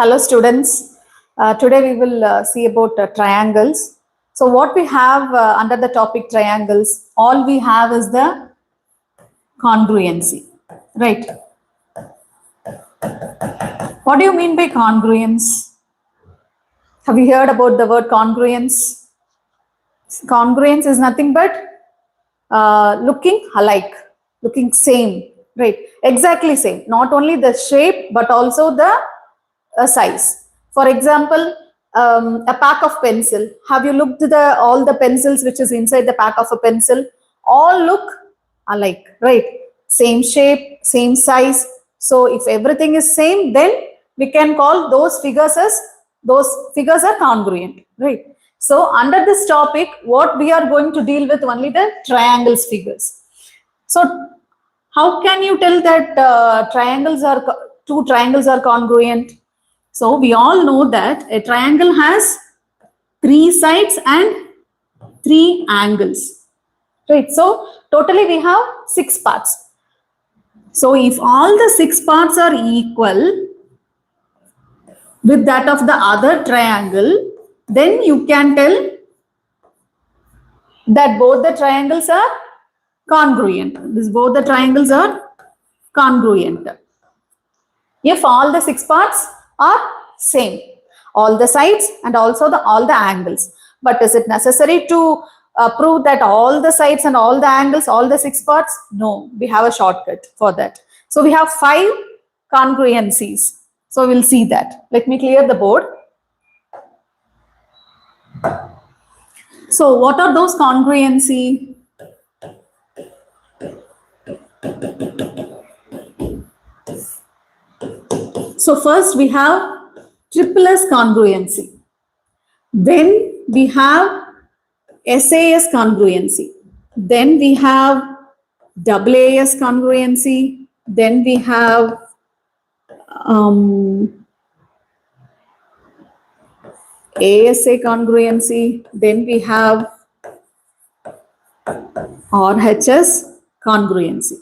Hello students. Today we will see about triangles. So what we have under the topic triangles, all we have is the congruency, right? What do you mean by congruence? Have you heard about the word congruence? Congruence is nothing but looking alike, looking same, right? Exactly same. Not only the shape but also the size. For example, a pack of pencil. Have you looked at all the pencils which is inside the pack of a pencil? All look alike, right? Same shape, same size. So if everything is same, then we can call those figures are congruent, right? So under this topic, what we are going to deal with only the triangles figures. So how can you tell that two triangles are congruent? So we all know that a triangle has 3 sides and 3 angles, right? So totally we have 6 parts. So if all the 6 parts are equal with that of the other triangle, then you can tell that both the triangles are congruent. Both the triangles are congruent. If all the 6 parts are same, all the sides and also all the angles. But is it necessary to prove that all the sides and all the angles, all the 6 parts? No, we have a shortcut for that. So we have 5 congruencies. So we'll see that. Let me clear the board. So what are those congruency? So first we have triple S congruency. Then we have SAS congruency. Then we have AAS congruency. Then we have ASA congruency. Then we have RHS congruency.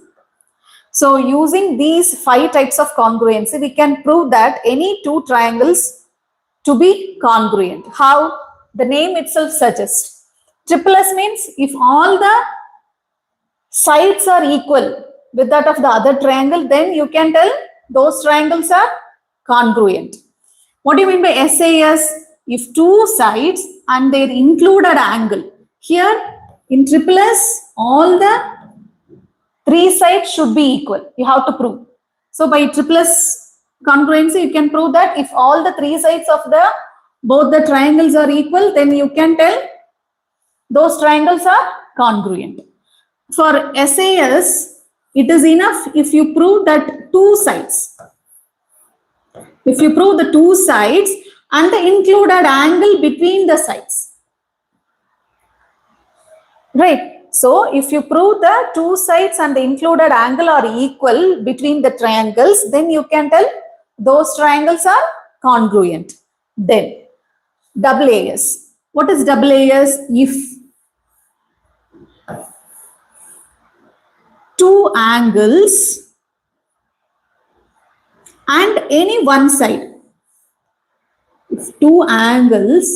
So using these 5 types of congruency, we can prove that any 2 triangles to be congruent. How? The name itself suggests. Triple S means if all the sides are equal with that of the other triangle, then you can tell those triangles are congruent. What do you mean by SAS? If 2 sides and their included angle. Here in triple S, all the 3 sides should be equal. You have to prove. So by triple S congruency, you can prove that if all the 3 sides of both the triangles are equal, then you can tell those triangles are congruent. For SAS, it is enough if you prove that 2 sides. If you prove the 2 sides and the included angle between the sides. Right. So if you prove the 2 sides and the included angle are equal between the triangles, then you can tell those triangles are congruent. Then AAS. What is AAS? If 2 angles and any one side. If 2 angles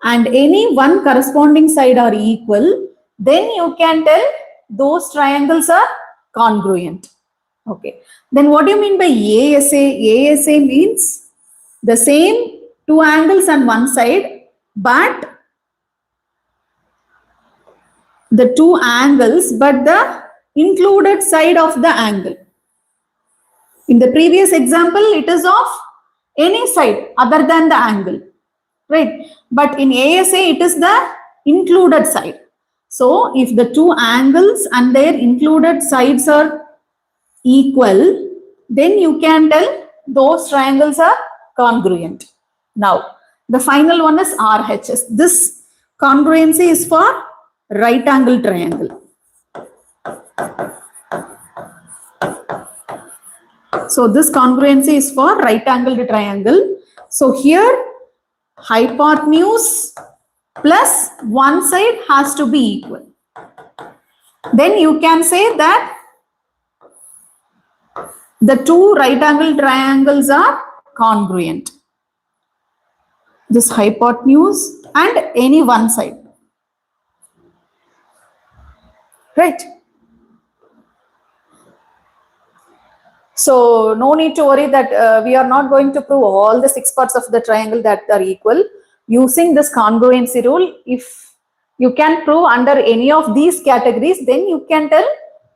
and any one corresponding side are equal, then you can tell those triangles are congruent. Okay. Then what do you mean by ASA? ASA means the same 2 angles and one side, but the 2 angles, but the included side of the angle. In the previous example, it is of any side other than the angle, right? But in ASA, it is the included side. So if the 2 angles and their included sides are equal, then you can tell those triangles are congruent. Now, the final one is RHS. This congruency is for right angle triangle. So this congruency is for right angled triangle. So here hypotenuse plus one side has to be equal. Then you can say that the 2 right angle triangles are congruent. this hypotenuse and any one side, right? So no need to worry that we are not going to prove all the 6 parts of the triangle that are equal. Using this congruency rule, if you can prove under any of these categories, then you can tell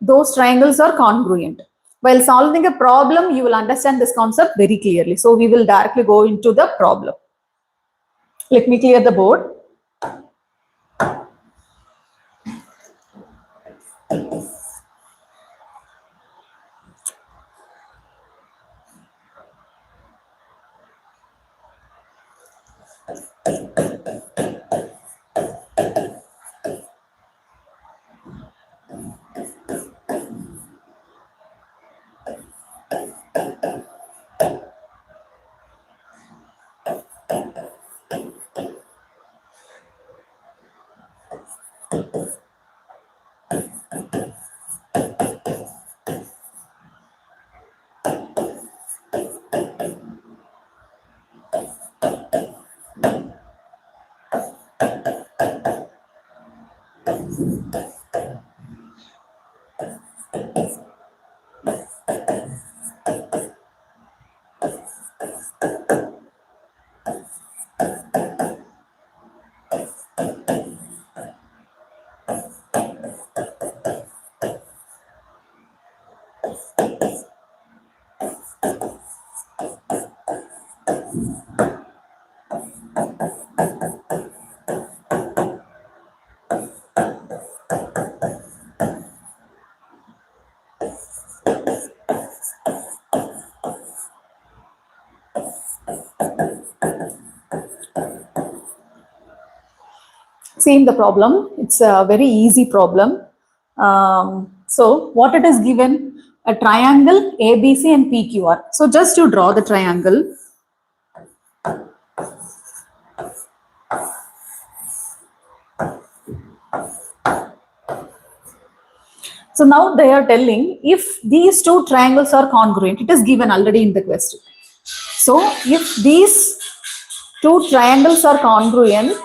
those triangles are congruent. While solving a problem, you will understand this concept very clearly. So we will directly go into the problem. Let me clear the board. See in the problem, it's a very easy problem. So what it is given, a triangle ABC and PQR. So just you draw the triangle. So now they are telling if these two triangles are congruent, it is given already in the question. So if these two triangles are congruent,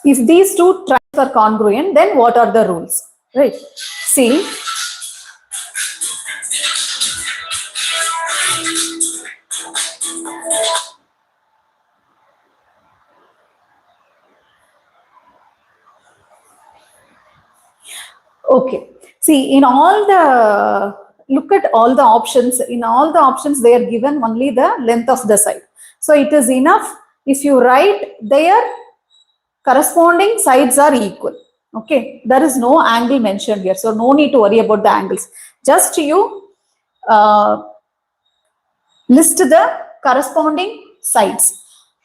if these two triangles are congruent, then what are the rules? Right. See, okay. See, in all the, look at all the options. In all the options, they are given only the length of the side. So it is enough if you write their corresponding sides are equal. Okay. There is no angle mentioned here. So no need to worry about the angles. Just you list the corresponding sides.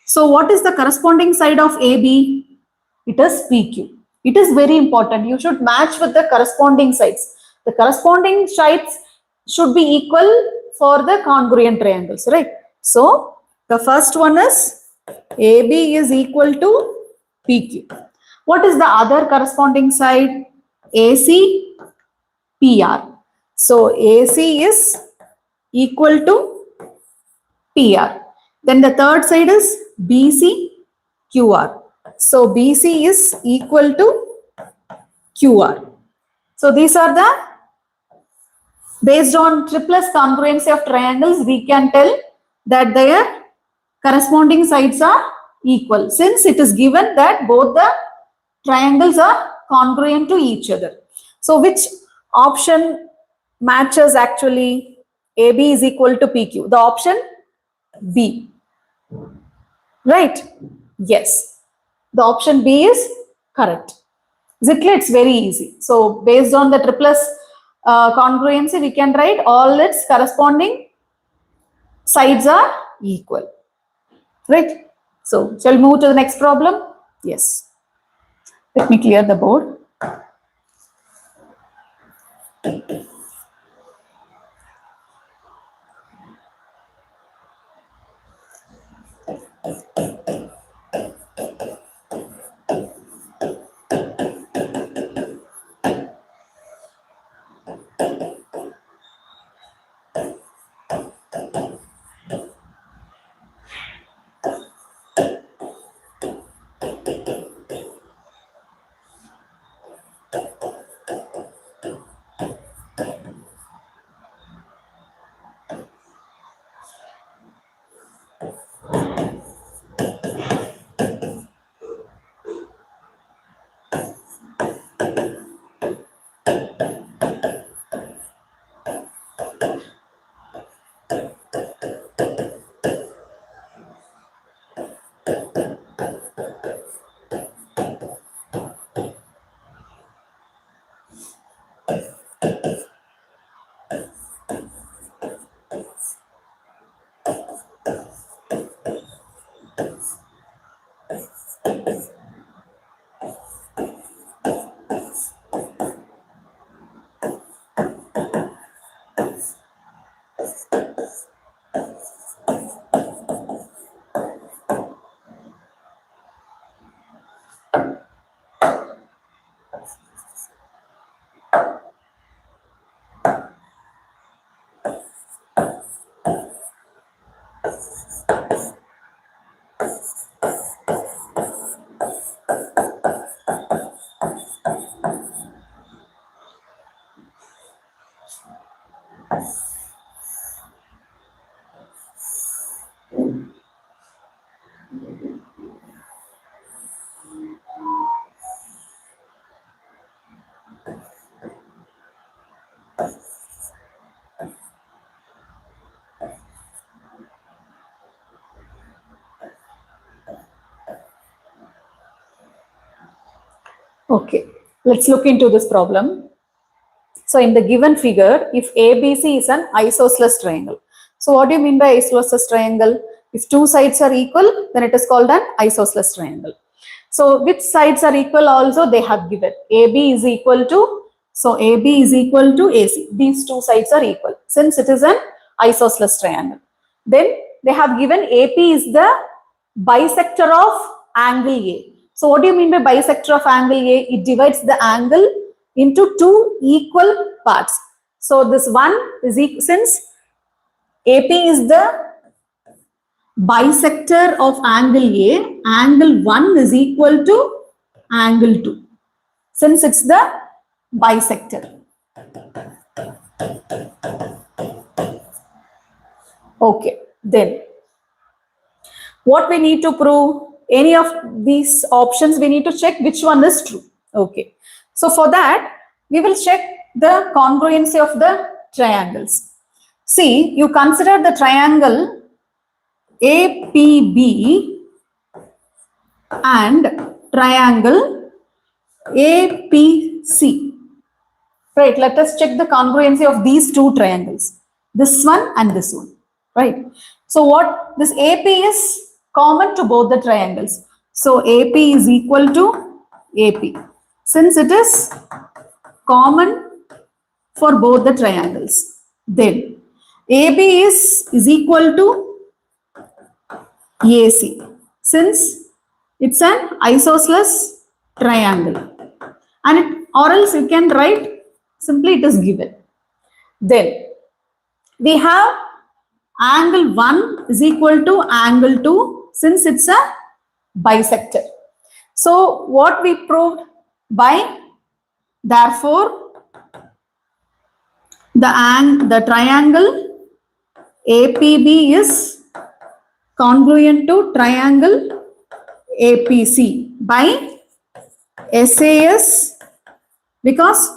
So what is the corresponding side of AB? It is PQ. It is very important. You should match with the corresponding sides. The corresponding sides should be equal for the congruent triangles, right? So the first one is AB is equal to PQ. What is the other corresponding side? AC, PR. So AC is equal to PR. Then the third side is BC, QR. So BC is equal to QR. So these are the, based on triplus congruency of triangles, we can tell that their corresponding sides are equal, since it is given that both the triangles are congruent to each other. So which option matches actually? AB is equal to PQ. The option B. Right? Yes. The option B is correct. Is it clear? It's very easy. So based on the triplus congruency, we can write all its corresponding sides are equal. Right? So shall we move to the next problem? Yes. Let me clear the board. Okay, let's look into this problem. So in the given figure, if ABC is an isosceles triangle. So what do you mean by isosceles triangle? If two sides are equal, then it is called an isosceles triangle. So which sides are equal also they have given. AB is equal to, so AB is equal to AC. These two sides are equal since it is an isosceles triangle. Then they have given AP is the bisector of angle A. So what do you mean by bisector of angle A? It divides the angle into two equal parts. So this one is equal, since AP is the bisector of angle A, angle 1 is equal to angle 2. Since it's the bisector. Okay, then what we need to prove? Any of these options we need to check which one is true. Okay, so for that we will check the congruency of the triangles. See, you consider the triangle APB and triangle APC. Right, let us check the congruency of these two triangles, this one and this one. Right, so what this AP is common to both the triangles. So AP is equal to AP. Since it is common for both the triangles, then AB is equal to AC. Since it's an isosceles triangle. And it, or else you can write simply it is given. Then we have angle 1 is equal to angle 2 since it's a bisector. So what we proved by, therefore the triangle APB is congruent to triangle APC by SAS, because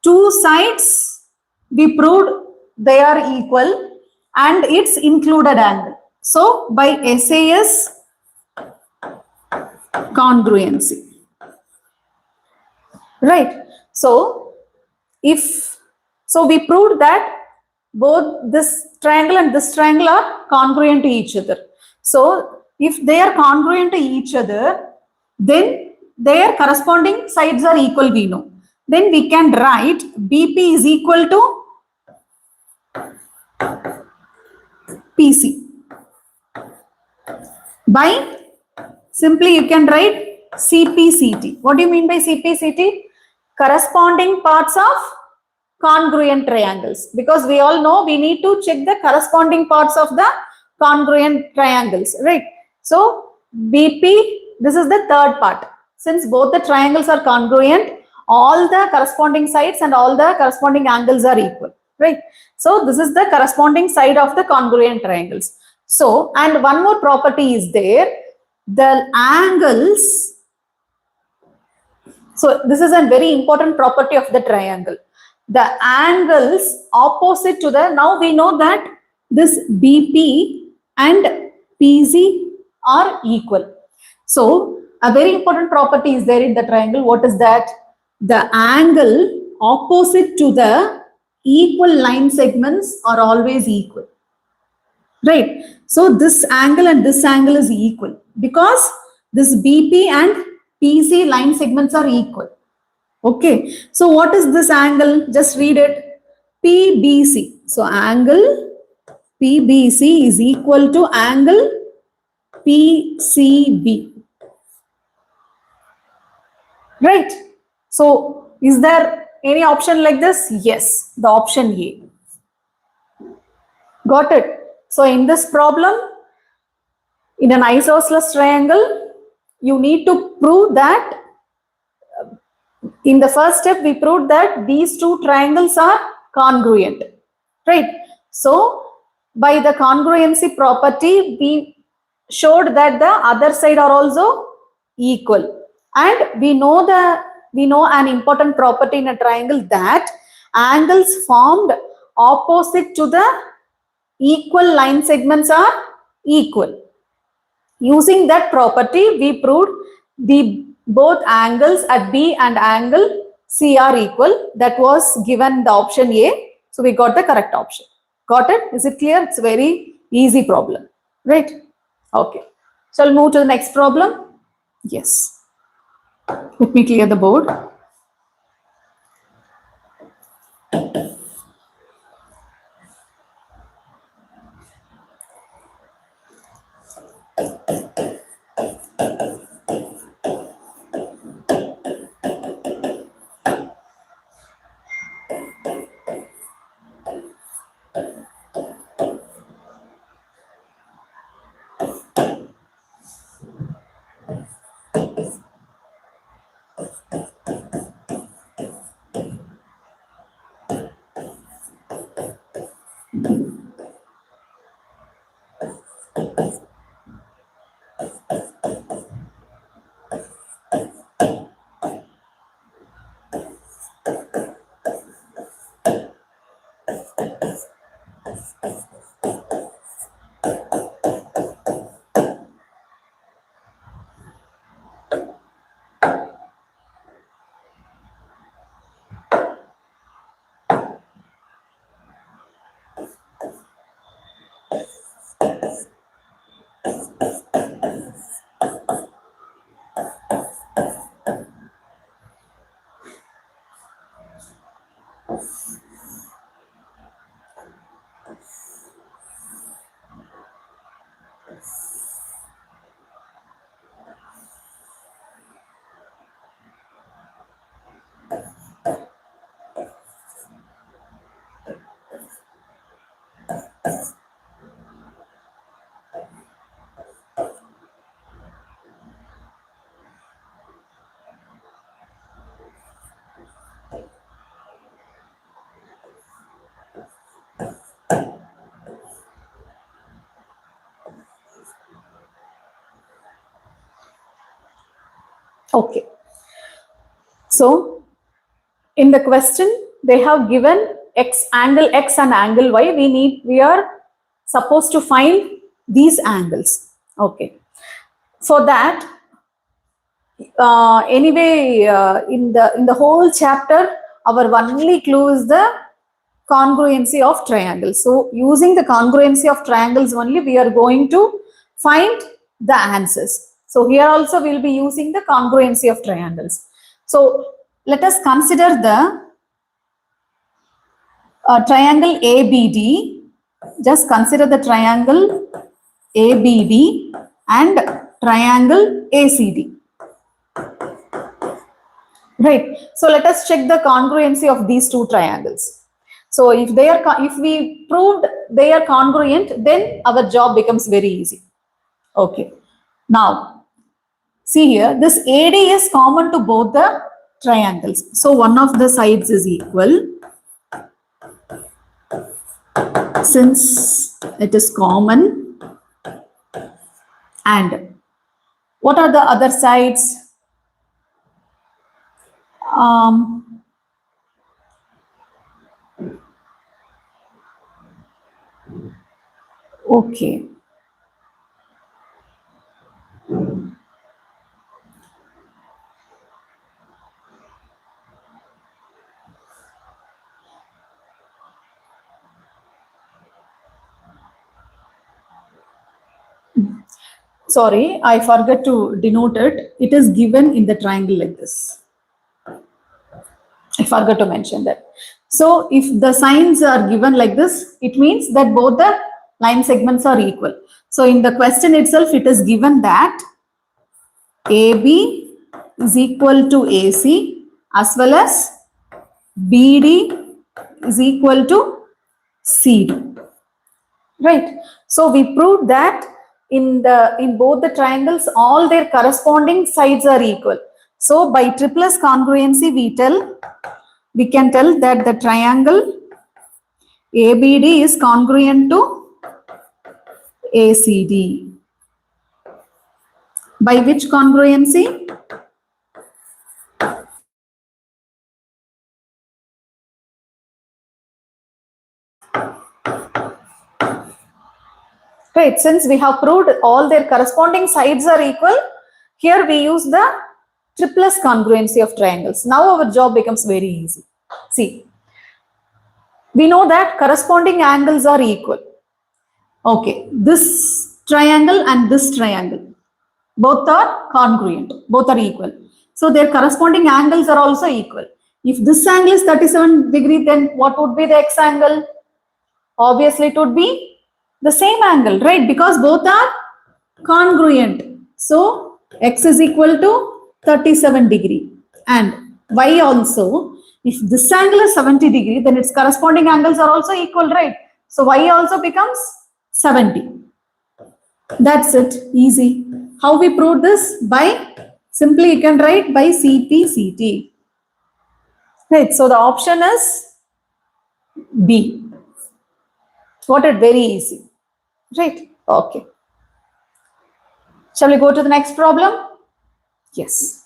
two sides we proved they are equal and its included angle. So by SAS congruency. Right. So if so we proved that both this triangle and this triangle are congruent to each other. So if they are congruent to each other, then their corresponding sides are equal, we know. Then we can write BP is equal to PC. By simply you can write CPCT. What do you mean by CPCT? Corresponding parts of congruent triangles. Because we all know we need to check the corresponding parts of the congruent triangles, right? So BP, this is the third part. Since both the triangles are congruent, all the corresponding sides and all the corresponding angles are equal, right? So this is the corresponding side of the congruent triangles. So, and one more property is there, the angles. So this is a very important property of the triangle. The angles opposite to the, now we know that this BP and PC are equal. So a very important property is there in the triangle. What is that? The angle opposite to the equal line segments are always equal. Right. So this angle and this angle is equal because this BP and PC line segments are equal. Okay. So what is this angle? Just read it. PBC. So angle PBC is equal to angle PCB. Right. So is there any option like this? Yes, the option A. Got it. So in this problem, in an isosceles triangle, you need to prove that in the first step, we proved that these two triangles are congruent, right? So by the congruency property, we showed that the other side are also equal. And we know an important property in a triangle that angles formed opposite to the equal line segments are equal. Using that property, we proved the both angles at B and angle C are equal. That was given the option A. So we got the correct option. Got it? Is it clear? It's a very easy problem, right? Okay. Shall we move to the next problem? Yes. Let me clear the board. Okay. So in the question, they have given angle X and angle Y. We are supposed to find these angles. Okay. For that, anyway, in the whole chapter, our only clue is the congruency of triangles. So using the congruency of triangles only, we are going to find the answers. So here also we will be using the congruency of triangles. So let us consider the triangle ABD. Just consider the triangle ABD and triangle ACD. Right. So let us check the congruency of these two triangles. So if we proved they are congruent, then our job becomes very easy. Okay. Now, see here, this AD is common to both the triangles. So one of the sides is equal. Since it is common, and what are the other sides? Okay. Sorry, I forgot to denote it. It is given in the triangle like this. I forgot to mention that. So if the signs are given like this, it means that both the line segments are equal. So in the question itself, it is given that AB is equal to AC as well as BD is equal to CD. Right. So we proved that in both the triangles, all their corresponding sides are equal. So by triplus congruency, we can tell that the triangle ABD is congruent to ACD. By which congruency? Right, since we have proved all their corresponding sides are equal, here we use the triplus congruency of triangles. Now our job becomes very easy. See, we know that corresponding angles are equal. Okay, this triangle and this triangle, both are congruent, both are equal. So their corresponding angles are also equal. If this angle is 37 degree, then what would be the x angle? Obviously, it would be the same angle, right? Because both are congruent. So x is equal to 37 degree and y also. If this angle is 70 degree, then its corresponding angles are also equal, right? So y also becomes 70. That's it, easy. How we prove this? By simply you can write by CP/CT. Right, so the option is B. Got it? Very easy. Right, okay. Shall we go to the next problem? Yes.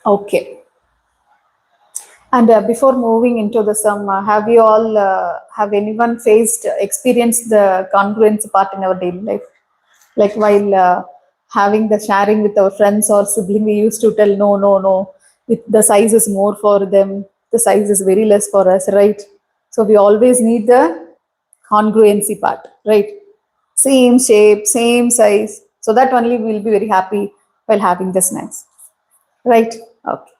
Okay. And before moving into the sum, have you all, have anyone experienced the congruence part in our daily life? Like while having the sharing with our friends or sibling, we used to tell, no, no, no, the size is more for them, the size is very less for us, right? So we always need the congruency part, right? Same shape, same size. So that only we will be very happy while having the snacks, right? Okay.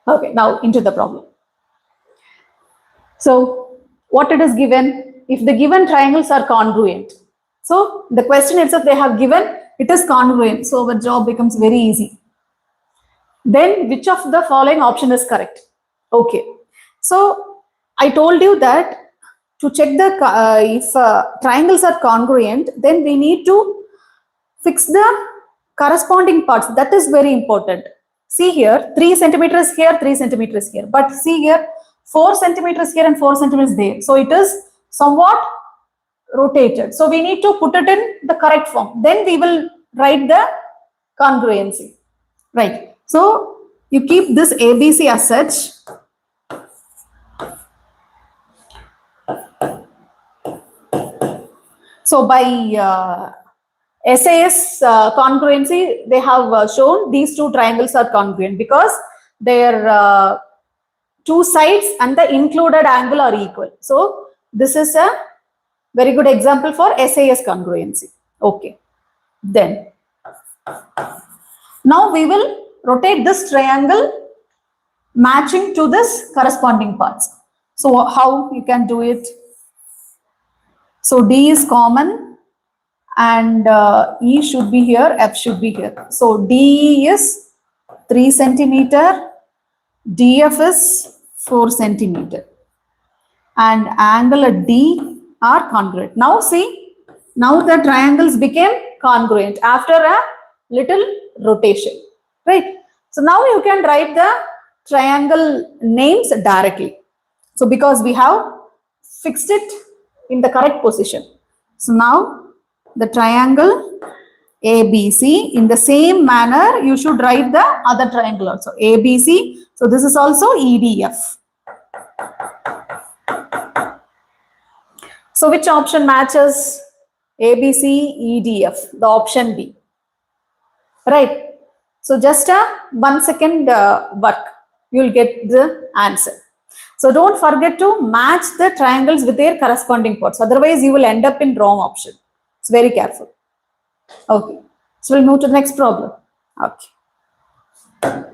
Okay, now into the problem. So what it is given, if the given triangles are congruent. So the question itself they have given, it is congruent. So our job becomes very easy. Then which of the following option is correct? Okay. So I told you that to check the if triangles are congruent, then we need to fix the corresponding parts. That is very important. See here, 3 centimeters here, 3 centimeters here. But see here, 4 centimeters here and 4 centimeters there. So it is somewhat rotated. So we need to put it in the correct form. Then we will write the congruency. Right. So you keep this ABC as such. So by SAS congruency, they have shown these two triangles are congruent because their two sides and the included angle are equal. So this is a very good example for SAS congruency. Okay. Then now we will rotate this triangle matching to this corresponding parts. So how you can do it? So D is common and E should be here, F should be here. So D is 3 centimeter, DF is 4 centimeter and angle at D are congruent. Now see, now the triangles became congruent after a little rotation, right? So now you can write the triangle names directly. So because we have fixed it in the correct position. So now the triangle ABC, in the same manner you should write the other triangle also, ABC. So this is also EDF. So which option matches ABC, EDF? The option B. Right. So just a 1 second work, you will get the answer. So don't forget to match the triangles with their corresponding parts. Otherwise, you will end up in wrong option. It's very careful. Okay. So we'll move to the next problem. Okay.